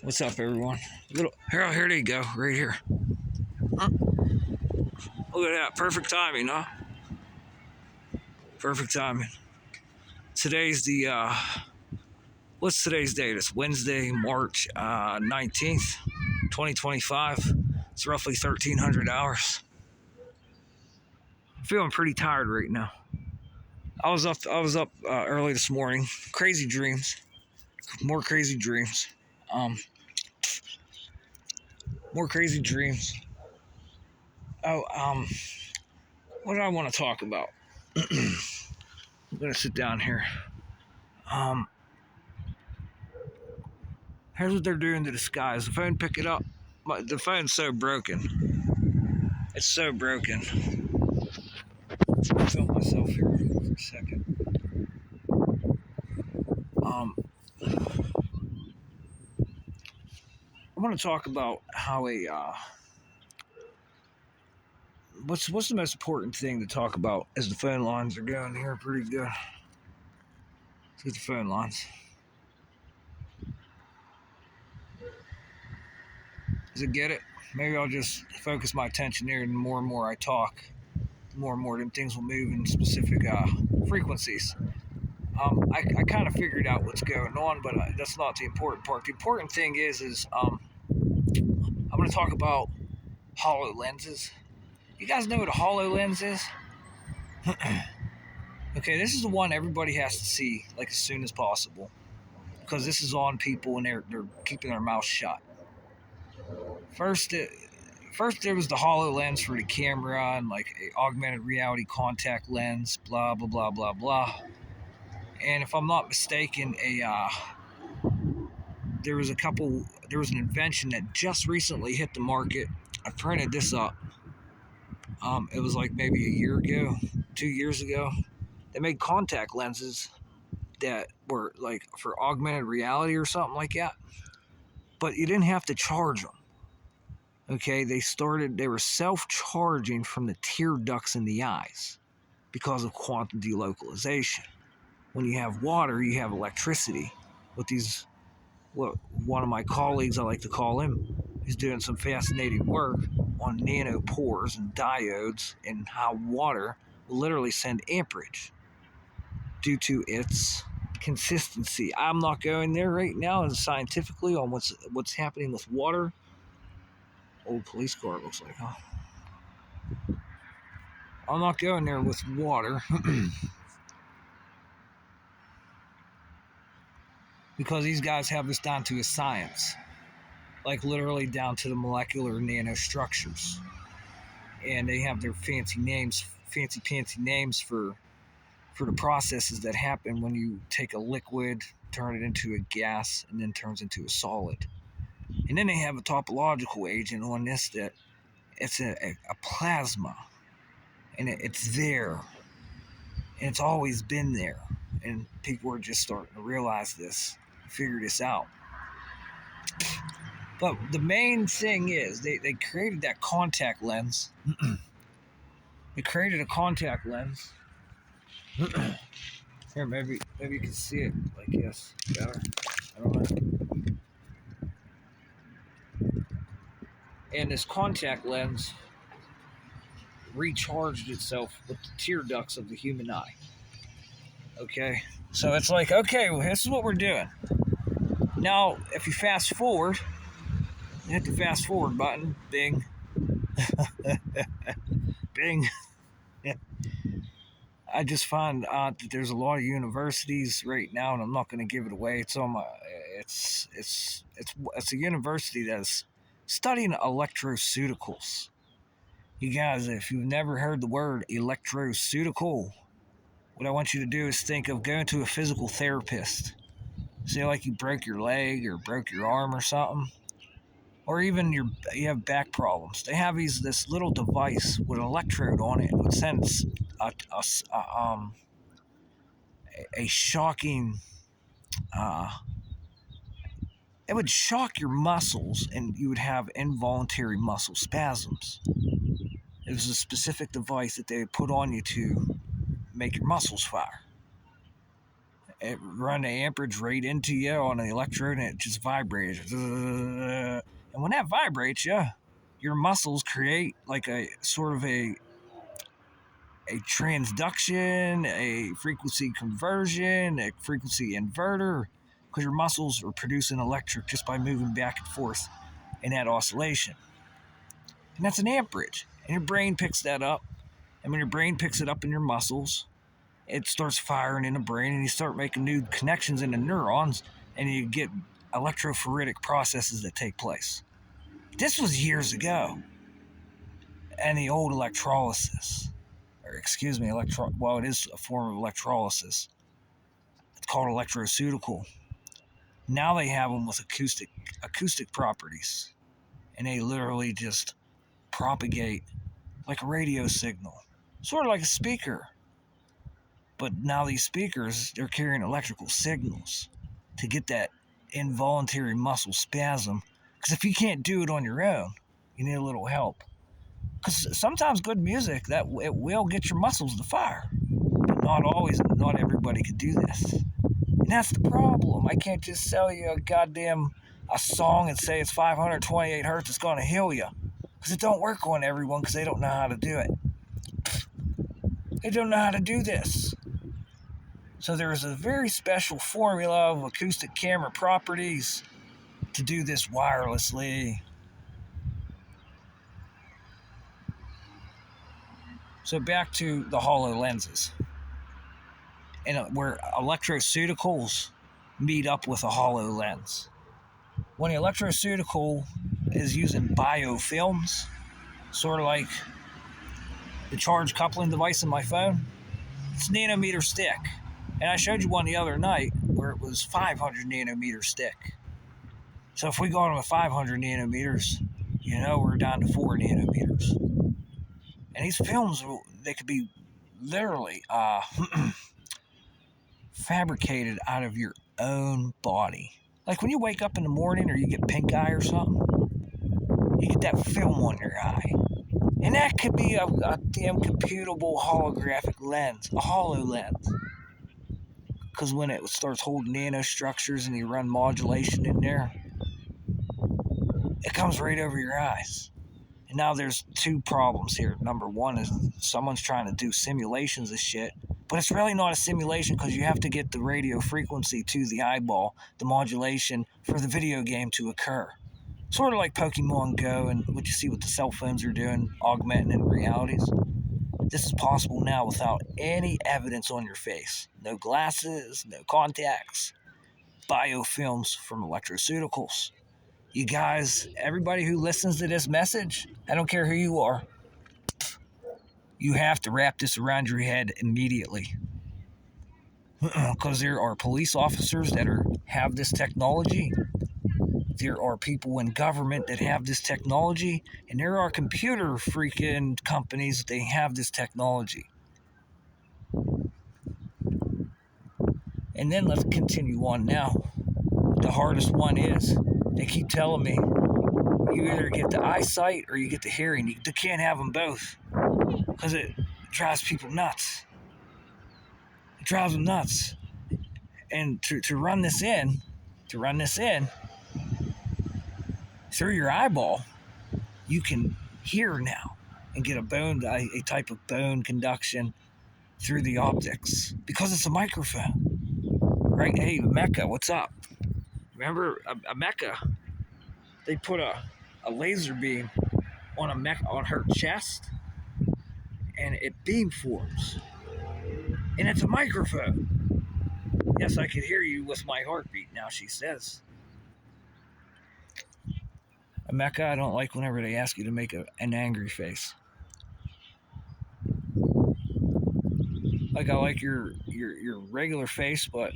What's up, everyone? Here they go, right here. Huh? Look at that, perfect timing, huh? Perfect timing. Today's the what's today's date? It's Wednesday, March 19th, 2025. It's roughly 1,300 hours. I'm feeling pretty tired right now. I was up early this morning. Crazy dreams, more crazy dreams. Um, more crazy dreams. Oh, what do I want to talk about? I'm gonna sit down here. Um, Here's what they're doing to the skies. The phone, pick it up. The phone's so broken. It's so broken. I'll film myself here for a second. I want to talk about how what's the most important thing to talk about as the phone lines are going here pretty good. Let's get the phone lines. Does it get it? Maybe I'll just focus my attention there, and the more I talk, the more them things will move in specific frequencies. I kind of figured out what's going on, but that's not the important part. The important thing is I'm going to talk about HoloLenses. You guys know what a HoloLens is? Okay, this is the one everybody has to see like as soon as possible, because this is on people and they're keeping their mouth shut. First there was the HoloLens for the camera and like a augmented reality contact lens, blah blah blah blah blah. And if I'm not mistaken, there was an invention that just recently hit the market. I printed this up. It was like maybe a year ago, 2 years ago. They made contact lenses that were like for augmented reality or something like that, but you didn't have to charge them. Okay, they were self-charging from the tear ducts in the eyes because of quantum delocalization. When you have water, you have electricity. With these, one of my colleagues, I like to call him, he's doing some fascinating work on nanopores and diodes and how water will literally send amperage due to its consistency. I'm not going there right now and scientifically on what's happening with water. Old police car, it looks like, huh? I'm not going there with water because these guys have this down to a science, like literally down to the molecular nanostructures, and they have their fancy pantsy names for the processes that happen when you take a liquid, turn it into a gas, and then turns into a solid. And then they have a topological agent on this that it's a plasma, and it's there, and it's always been there, and people are just starting to realize this, figure this out. But the main thing is they created that contact lens. They created a contact lens. Here, maybe you can see it like this better. I don't know. And this contact lens recharged itself with the tear ducts of the human eye. Okay, so it's like, okay, well, this is what we're doing. Now, if you fast forward, hit the fast forward button, bing, bing. I just found out that there's a lot of universities right now, and I'm not going to give it away. It's on my, it's a university that's studying electroceuticals. You guys, if you've never heard the word electroceutical, what I want you to do is think of going to a physical therapist. Say like you broke your leg or broke your arm or something, or even you have back problems. They have this little device with an electrode on it. It would send a shocking. It would shock your muscles, and you would have involuntary muscle spasms. It was a specific device that they would put on you to make your muscles fire. it run the amperage rate into you on the electrode, and it just vibrates. And when that vibrates, your muscles create like a sort of a transduction, a frequency conversion, a frequency inverter, because your muscles are producing electric just by moving back and forth in that oscillation. And that's an amperage. And your brain picks that up. And when your brain picks it up in your muscles, it starts firing in the brain, and you start making new connections in the neurons, and you get electrophoretic processes that take place. This was years ago. And the old electrolysis, or excuse me, well, it is a form of electrolysis. It's called electroceutical. Now they have them with acoustic properties, and they literally just propagate like a radio signal, sort of like a speaker. But now these speakers, they're carrying electrical signals to get that involuntary muscle spasm. Because if you can't do it on your own, you need a little help. Because sometimes good music, that it will get your muscles to fire. But not everybody can do this. And that's the problem. I can't just sell you a song and say it's 528 hertz, it's going to heal you. Because it don't work on everyone because they don't know how to do it. They don't know how to do this. So there is a very special formula of acoustic camera properties to do this wirelessly. So back to the hollow lenses, and where electroceuticals meet up with a hollow lens. When the electroceutical is using biofilms, sort of like the charge coupling device in my phone, it's nanometer stick. And I showed you one the other night where it was 500 nanometer stick. So if we go on with 500 nanometers, we're down to 4 nanometers. And these films, they could be literally fabricated out of your own body. Like when you wake up in the morning or you get pink eye or something, you get that film on your eye. And that could be a damn computable holographic lens, a HoloLens. Because when it starts holding nanostructures and you run modulation in there, it comes right over your eyes. And now there's two problems here. Number one is someone's trying to do simulations of shit, but it's really not a simulation because you have to get the radio frequency to the eyeball, the modulation for the video game to occur. Sort of like Pokemon Go and what you see what the cell phones are doing, augmenting realities. This is possible now without any evidence on your face. No glasses, no contacts, biofilms from electroceuticals. You guys, everybody who listens to this message, I don't care who you are, you have to wrap this around your head immediately. Because there are police officers that have this technology. There are people in government that have this technology. And there are computer freaking companies that they have this technology. And then let's continue on now. The hardest one is, they keep telling me, you either get the eyesight or you get the hearing. You can't have them both. Because it drives people nuts. It drives them nuts. And to run this in, through your eyeball, you can hear now and get a type of bone conduction through the optics. Because it's a microphone. Right? Hey, Mecca, what's up? Remember Mecca? They put a laser beam on her chest, and it beamforms. And it's a microphone. Yes, I could hear you with my heartbeat now, she says. Mecca, I don't like whenever they ask you to make an angry face. Like I like your regular face, but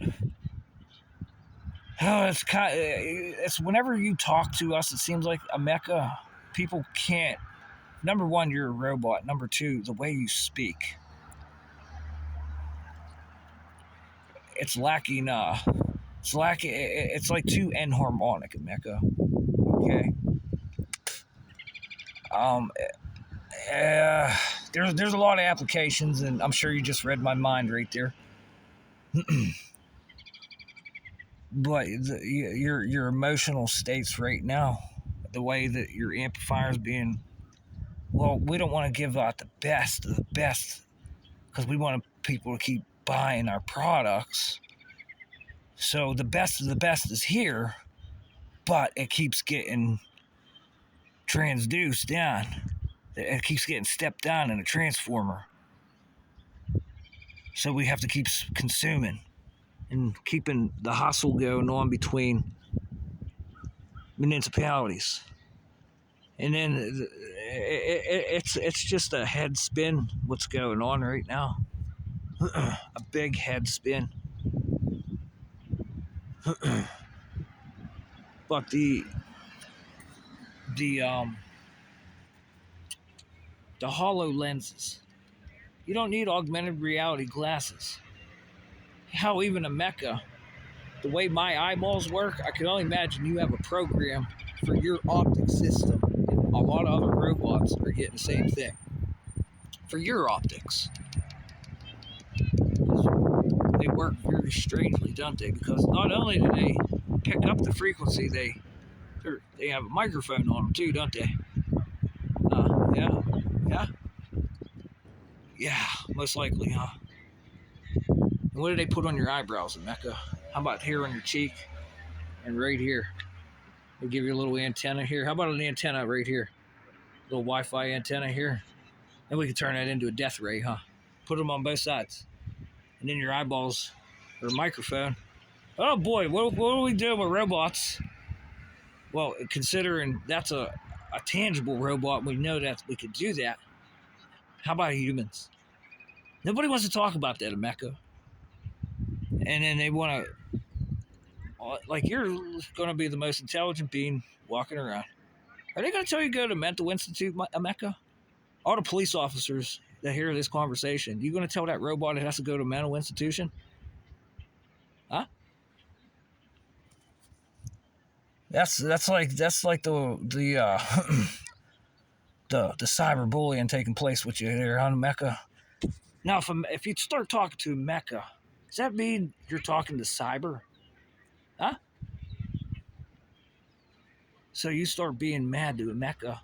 it's whenever you talk to us, it seems like Mecca, people can't. Number one, you're a robot. Number two, the way you speak, it's lacking. It's like too enharmonic, Mecca. Okay. There's a lot of applications, and I'm sure you just read my mind right there. But your emotional states right now, the way that your amplifier is being, well, we don't want to give out the best of the best because we want people to keep buying our products. So the best of the best is here, but it keeps getting transduced down. It keeps getting stepped down in a transformer. So we have to keep consuming and keeping the hustle going on between municipalities. And then it's just a head spin what's going on right now. A big head spin. But the um the hollow lenses. You don't need augmented reality glasses. How even a mecha, the way my eyeballs work, I can only imagine you have a program for your optic system. And a lot of other robots are getting the same thing for your optics. They work very strangely, don't they? Because not only do they pick up the frequency, they have a microphone on them too, don't they? Yeah, yeah, yeah. Most likely, huh? And what do they put on your eyebrows, Mecca? How about here on your cheek and right here? They give you a little antenna here. How about an antenna right here? A little Wi-Fi antenna here, and we can turn that into a death ray, huh? Put them on both sides, and then your eyeballs or a microphone. Oh boy, what are we doing with robots? Well, considering that's a tangible robot, we know that we could do that. How about humans? Nobody wants to talk about that in Mecca. And then they want to, like, you're going to be the most intelligent being walking around. Are they going to tell you to go to mental institute, Mecca? All the police officers that hear this conversation, you going to tell that robot it has to go to a mental institution? Huh? That's like the the cyberbullying taking place with you there on Mecca. Now, if you start talking to Mecca, does that mean you're talking to cyber? Huh? So you start being mad to Mecca.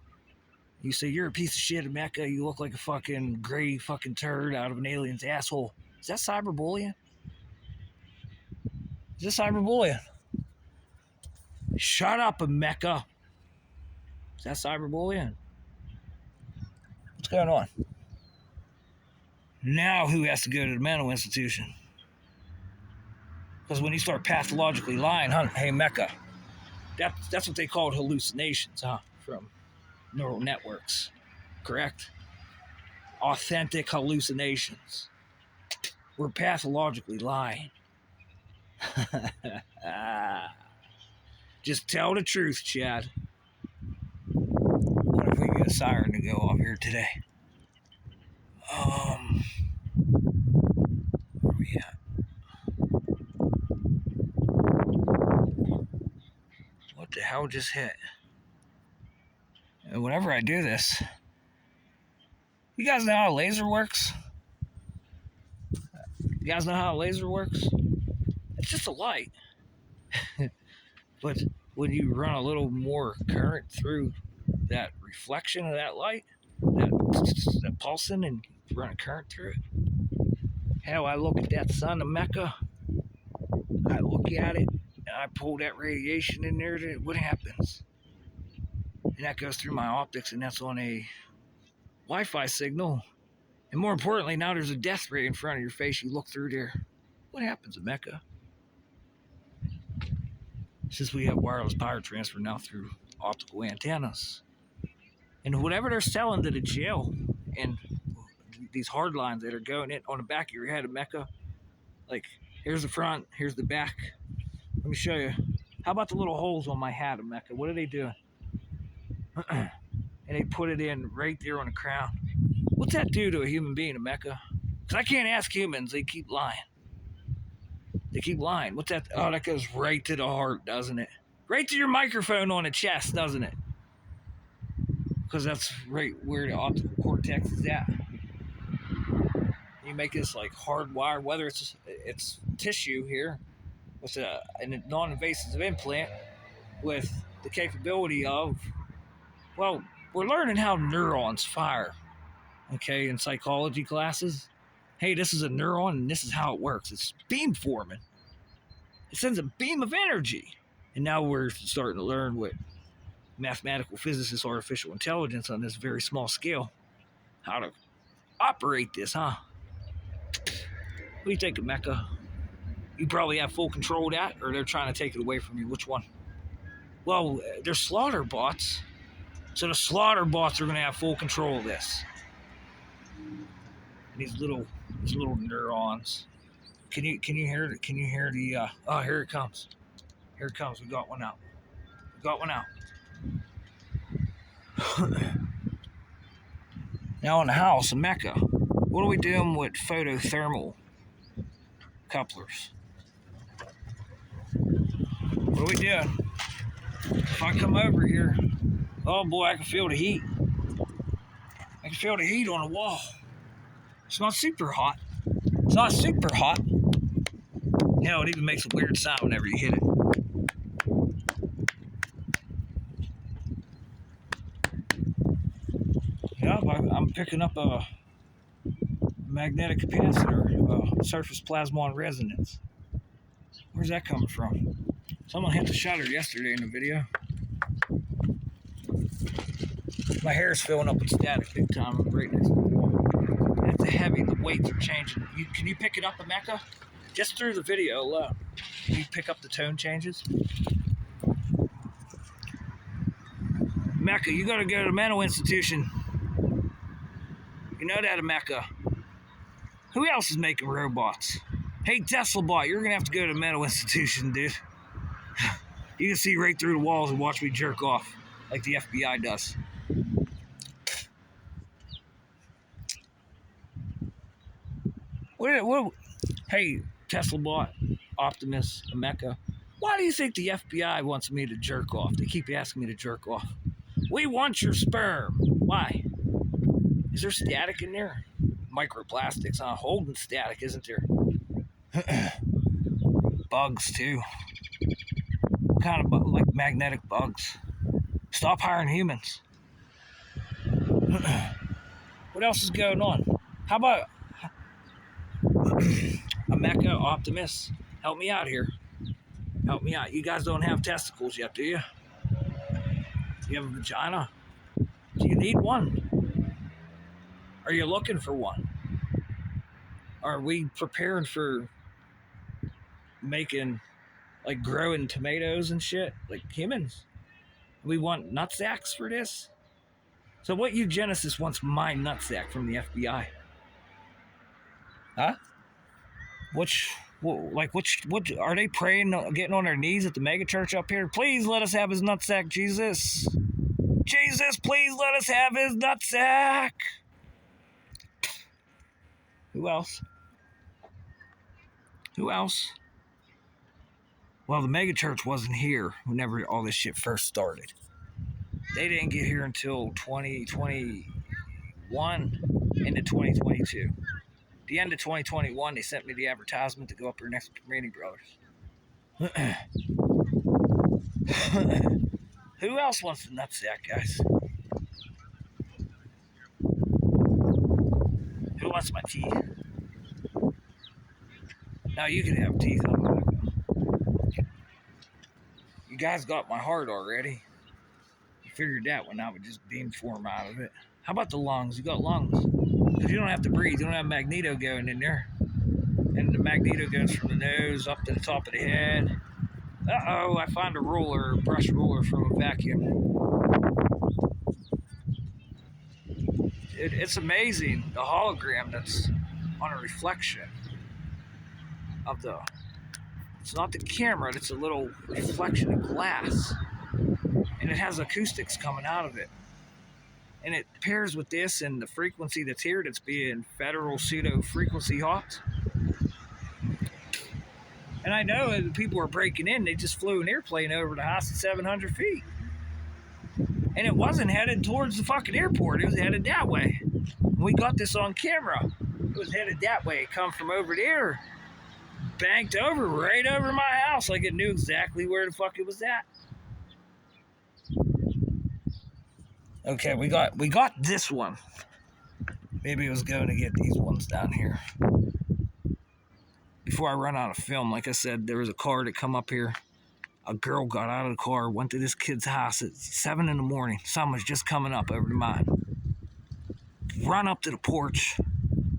You say you're a piece of shit, Mecca. You look like a fucking gray fucking turd out of an alien's asshole. Is that cyberbullying? Is that cyberbullying? Shut up, Mecca. Is that cyberbullying? What's going on? Now who has to go to the mental institution? Because when you start pathologically lying, huh? Hey, Mecca, that's what they called hallucinations, huh? From neural networks, correct? Authentic hallucinations. We're pathologically lying. Just tell the truth, Chad. What if we get a siren to go off here today? Where we at? What the hell just hit? And whenever I do this, you guys know how a laser works? You guys know how a laser works? It's just a light. But when you run a little more current through that reflection of that light, that pulsing, and run a current through it, hell, I look at that sun of Mecca, I look at it, and I pull that radiation in there, what happens? And that goes through my optics, and that's on a Wi-Fi signal. And more importantly, now there's a death ray in front of your face. You look through there. What happens in Mecca? Since we have wireless power transfer now through optical antennas. And whatever they're selling to the jail and these hard lines that are going in on the back of your head in Mecca, like, here's the front, here's the back. Let me show you. How about the little holes on my hat in Mecca? What are they doing? And they put it in right there on the crown. What's that do to a human being in Mecca? Because I can't ask humans. They keep lying. They keep lying. What's that? Oh, that goes right to the heart, doesn't it? Right to your microphone on the chest, doesn't it? Because that's right where the optical cortex is at. You make this like hardwired, whether it's tissue here with a non-invasive implant with the capability of, well, we're learning how neurons fire, okay, in psychology classes. Hey, this is a neuron and this is how it works. It's beamforming. It sends a beam of energy. And now we're starting to learn what mathematical physicists, artificial intelligence on this very small scale, how to operate this, huh? What do you think, Mecca? You probably have full control of that, or they're trying to take it away from you. Which one? Well, they're slaughter bots. So the slaughter bots are going to have full control of this. And these little neurons. Can you hear the oh, here it comes. Here it comes. We got one out. Now in the house in Mecca, what are we doing with photothermal couplers? What are we doing? If I come over here, oh boy, I can feel the heat. I can feel the heat on the wall. It's not super hot. Hell, it even makes a weird sound whenever you hit it. Yeah, I'm picking up a magnetic capacitor, surface plasmon resonance. Where's that coming from? Someone hit the shutter yesterday in the video. My hair is filling up with static big time right next to the wall. And it's heavy, the weights are changing. Can you pick it up, Mecca? Just through the video alone. Can you pick up the tone changes? Mecca, you gotta go to the mental institution. You know that, Mecca. Who else is making robots? Hey, TeslaBot, you're gonna have to go to the mental institution, dude. You can see right through the walls and watch me jerk off like the FBI does. Hey, TeslaBot, Optimus, Mecca, why do you think the FBI wants me to jerk off? They keep asking me to jerk off. We want your sperm. Why? Is there static in there? Microplastics, holding static, isn't there? Bugs, too. What kind of like magnetic bugs? Stop hiring humans. What else is going on? How about a Mecca Optimus? Help me out here. Help me out. You guys don't have testicles yet, do you? Do you have a vagina? Do you need one? Are you looking for one? Are we preparing for making, like, growing tomatoes and shit like humans? We want nutsacks for this? So what eugenicist wants my nutsack from the FBI? Huh? What are they praying, getting on their knees at the mega church up here? Please let us have his nutsack, Jesus. Jesus, please let us have his nutsack. Who else? Well, the mega church wasn't here whenever all this shit first started. They didn't get here until 2021 into 2022. The end of 2021, they sent me the advertisement to go up there next to Community Brothers. Who else wants the nutsack, guys? Who wants my teeth? Now you can have teeth. You guys got my heart already. You figured that one out with just beamform out of it. How about the lungs? You got lungs. Because you don't have to breathe. You don't have magneto going in there. And the magneto goes from the nose up to the top of the head. Uh-oh, I found a brush roller from a vacuum. It's amazing, the hologram that's on a reflection of the... It's not the camera, it's a little reflection of glass. And it has acoustics coming out of it. And it pairs with this and the frequency that's here that's being federal pseudo frequency hopped. And I know that people were breaking in, they just flew an airplane over the house at 700 feet. And it wasn't headed towards the fucking airport, it was headed that way. We got this on camera. It was headed that way, it come from over there. banked over right over my house like it knew exactly where the fuck it was at. Okay, we got this one. Maybe it was going to get these ones down here. Before I run out of film, like I said, there was a car that come up here. A girl got out of the car, went to this kid's house at 7 in the morning. Sun was just coming up over to mine. Run up to the porch,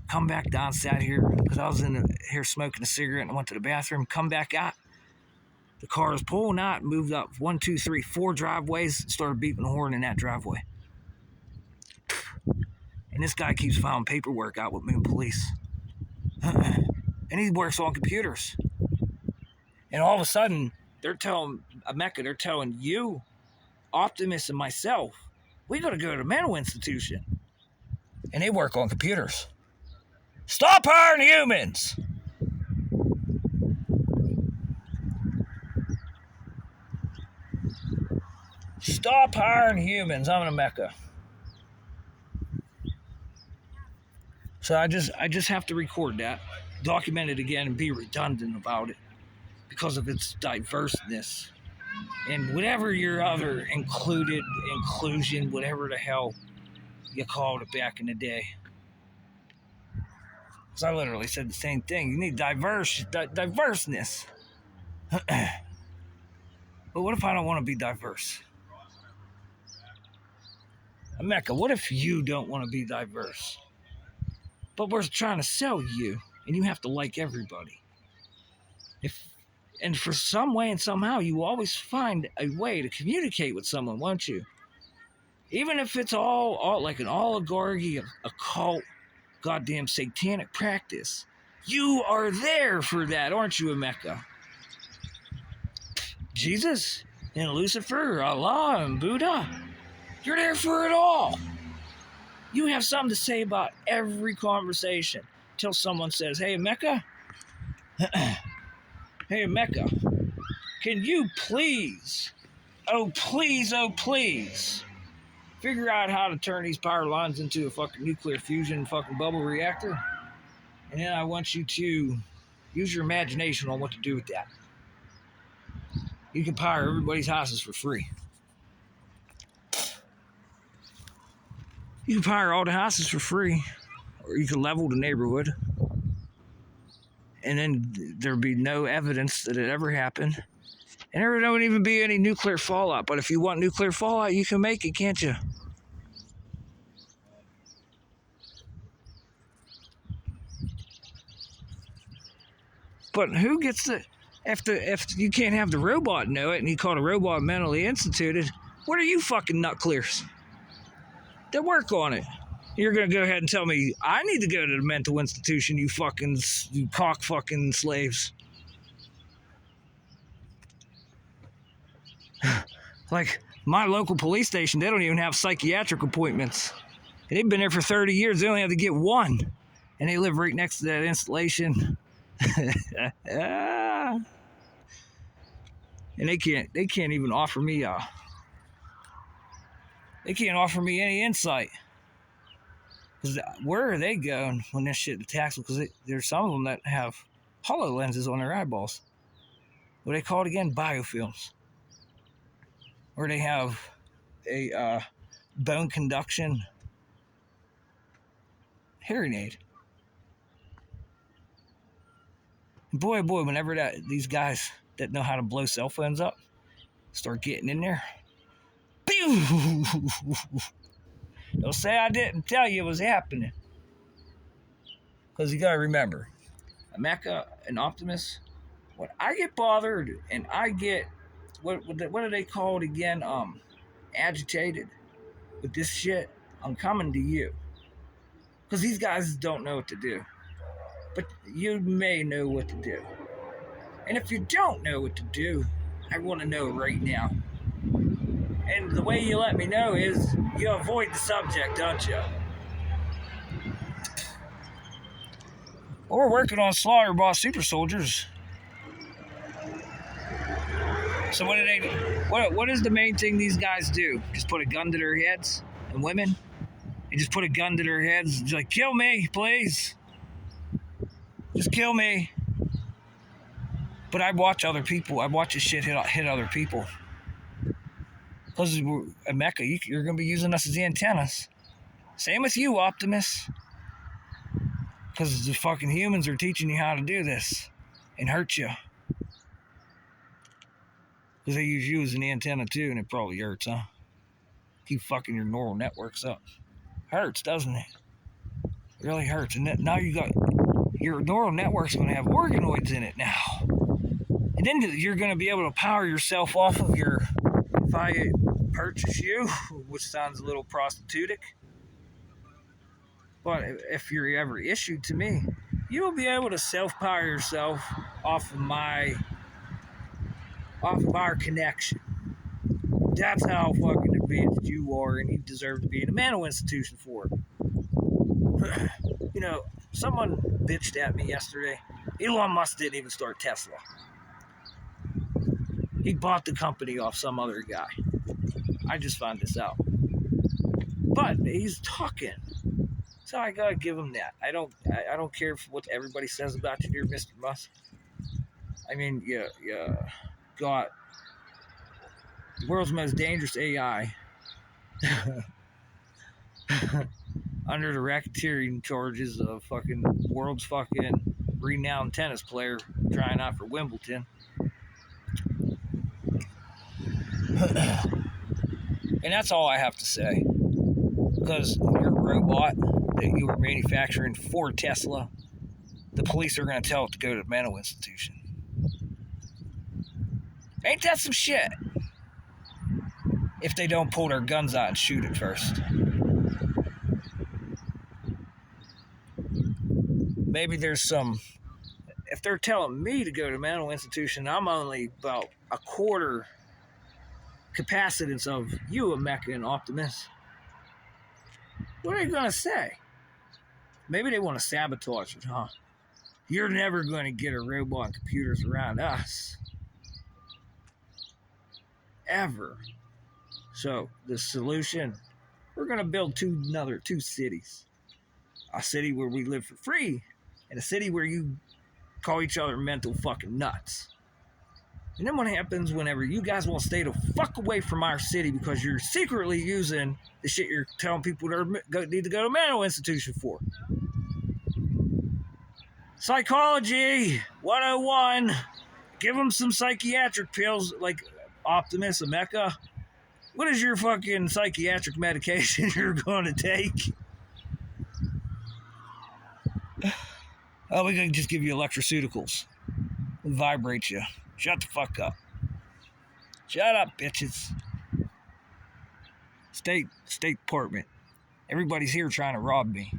come back down, sat here, because I was here smoking a cigarette and went to the bathroom, come back out. The car was pulling out, moved up 1, 2, 3, 4 driveways, started beeping the horn in that driveway. And this guy keeps filing paperwork out with me and police. And he works on computers. And all of a sudden, they're telling you, Optimus and myself, we got to go to the mental institution. And they work on computers. Stop hiring humans! Stop hiring humans. I'm in a Mecca. So I just have to record that, document it again, and be redundant about it because of its diverseness. And whatever your other inclusion, whatever the hell you called it back in the day. Because I literally said the same thing. You need diverseness. But what if I don't want to be diverse? Mecca, what if you don't want to be diverse? But we're trying to sell you, and you have to like everybody. And for some way and somehow, you always find a way to communicate with someone, won't you? Even if it's all like an oligarchy, a cult, goddamn satanic practice. You are there for that, aren't you, Mecca? Jesus and Lucifer, Allah and Buddha. You're there for it all. You have something to say about every conversation until someone says, hey, Mecca, hey, Mecca, can you please, oh, please, figure out how to turn these power lines into a fucking nuclear fusion fucking bubble reactor? And then I want you to use your imagination on what to do with that. You can power everybody's houses for free. You can power all the houses for free, or you can level the neighborhood, and then there'd be no evidence that it ever happened, and there won't even be any nuclear fallout. But if you want nuclear fallout, you can make it, can't you? But who gets the... If you can't have the robot know it, and you call the robot mentally instituted, what are you fucking nut clears? They work on it. You're going to go ahead and tell me I need to go to the mental institution, you cock fucking slaves. Like my local police station, they don't even have psychiatric appointments. They've been there for 30 years. They only have to get one. And they live right next to that installation. And they can't even offer me any insight. Because where are they going when this shit attacks them? Because there's some of them that have HoloLenses on their eyeballs. What do they call it again? Biofilms. Or they have a bone conduction hearing aid. And boy, whenever these guys that know how to blow cell phones up start getting in there, pew! Don't say I didn't tell you it was happening. Because you gotta remember, Mecca and Optimus, when I get bothered and I get, what do they call it again? Agitated with this shit, I'm coming to you. Because these guys don't know what to do. But you may know what to do. And if you don't know what to do, I want to know right now. And the way you let me know is you avoid the subject, don't you? Well, we're working on Slaughter Boss Super Soldiers. So what do they do? What is the main thing these guys do? Just put a gun to their heads? And women? They just put a gun to their heads. Just like, kill me, please. Just kill me. But I watch other people. I watch this shit hit other people. Because at Mecca, you're going to be using us as antennas. Same with you, Optimus. Because the fucking humans are teaching you how to do this and hurt you. Because they use you as an antenna too, and it probably hurts, huh? Keep fucking your neural networks up. Hurts, doesn't it? It really hurts. And now you got your neural network's going to have organoids in it now. And then you're going to be able to power yourself off of your, if I purchase you, which sounds a little prostitutic, but if you're ever issued to me, you'll be able to self-power yourself off of our connection. That's how fucking advanced you are, and you deserve to be in a mental institution for it. You know, someone bitched at me yesterday. Elon Musk didn't even start Tesla. He bought the company off some other guy. I just found this out. But he's talking. So I gotta give him that. I don't care what everybody says about you, dear Mr. Musk. I mean, you got the world's most dangerous AI under the racketeering charges of fucking world's fucking renowned tennis player trying out for Wimbledon. And that's all I have to say. Because your robot that you were manufacturing for Tesla, the police are going to tell it to go to a mental institution. Ain't that some shit? If they don't pull their guns out and shoot it first. Maybe there's some... If they're telling me to go to a mental institution, I'm only about a quarter capacitance of you, a Mecha and Optimus. What are they going to say? Maybe they want to sabotage it, huh? You're never going to get a robot and computers around us. Ever. So, the solution, we're going to build another two cities. A city where we live for free, and a city where you call each other mental fucking nuts. And then what happens whenever you guys want to stay the fuck away from our city because you're secretly using the shit you're telling people to need to go to a mental institution for? Psychology 101. Give them some psychiatric pills like Optimus and Mecha. What is your fucking psychiatric medication you're going to take? Oh, we're going to just give you electroceuticals. We'll vibrate you. Shut the fuck up. Shut up, bitches. State Department. Everybody's here trying to rob me.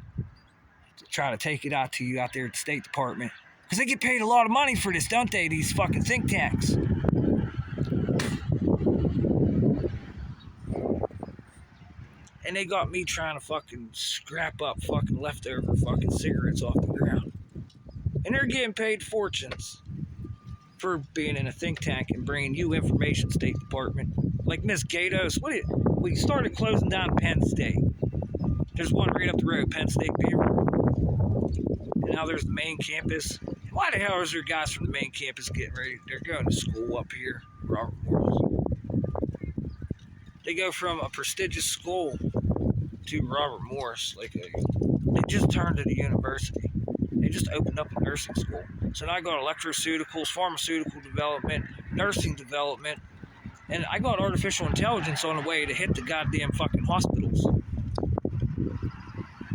Try to take it out to you out there at the State Department. Because they get paid a lot of money for this, don't they? These fucking think tanks. And they got me trying to fucking scrap up fucking leftover fucking cigarettes off the ground. And they're getting paid fortunes for being in a think tank and bringing you information, State Department. Like Miss Gatos, we started closing down Penn State. There's one right up the road, Penn State Beaver. And now there's the main campus. Why the hell is there guys from the main campus getting ready? They're going to school up here, Robert Morris. They go from a prestigious school to Robert Morris. They just turned it a university. They just opened up a nursing school. So now I got electroceuticals, pharmaceutical development, nursing development, and I got artificial intelligence on the way to hit the goddamn fucking hospitals.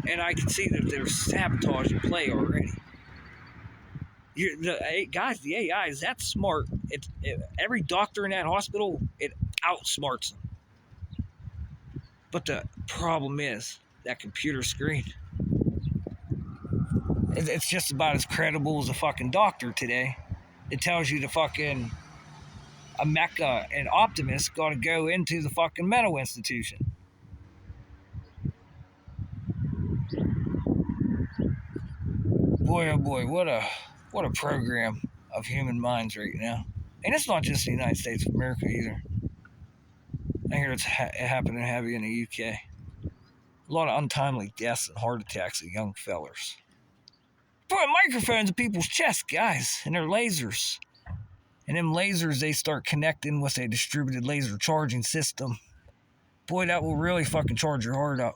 And I can see that there's sabotage in play already. The AI is that smart. Every doctor in that hospital, it outsmarts them. But the problem is that computer screen. It's just about as credible as a fucking doctor today. It tells you the fucking a Mecha and Optimus got to go into the fucking mental institution. Boy, oh boy, what a program of human minds right now. And it's not just the United States of America either. I hear it's happening heavy in the UK. A lot of untimely deaths and heart attacks of young fellers. Put microphones in people's chests, guys, and their lasers. And them lasers, they start connecting with a distributed laser charging system. Boy, that will really fucking charge your heart up.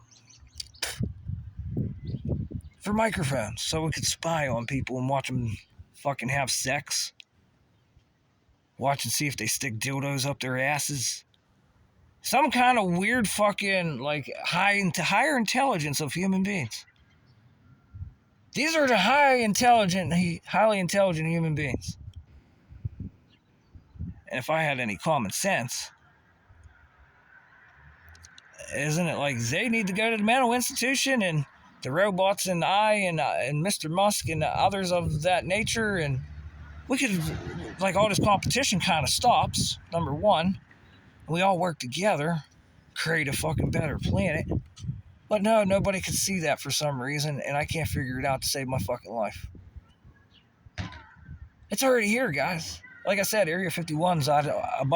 For microphones, so we could spy on people and watch them fucking have sex. Watch and see if they stick dildos up their asses. Some kind of weird fucking, like, higher intelligence of human beings. These are the highly intelligent human beings. And if I had any common sense, isn't it like they need to go to the mental institution, and the robots and I and Mr. Musk and others of that nature, and we could, like, all this competition kind of stops, number one. We all work together, create a fucking better planet. But no, nobody can see that for some reason, and I can't figure it out to save my fucking life. It's already here, guys. Like I said, Area 51's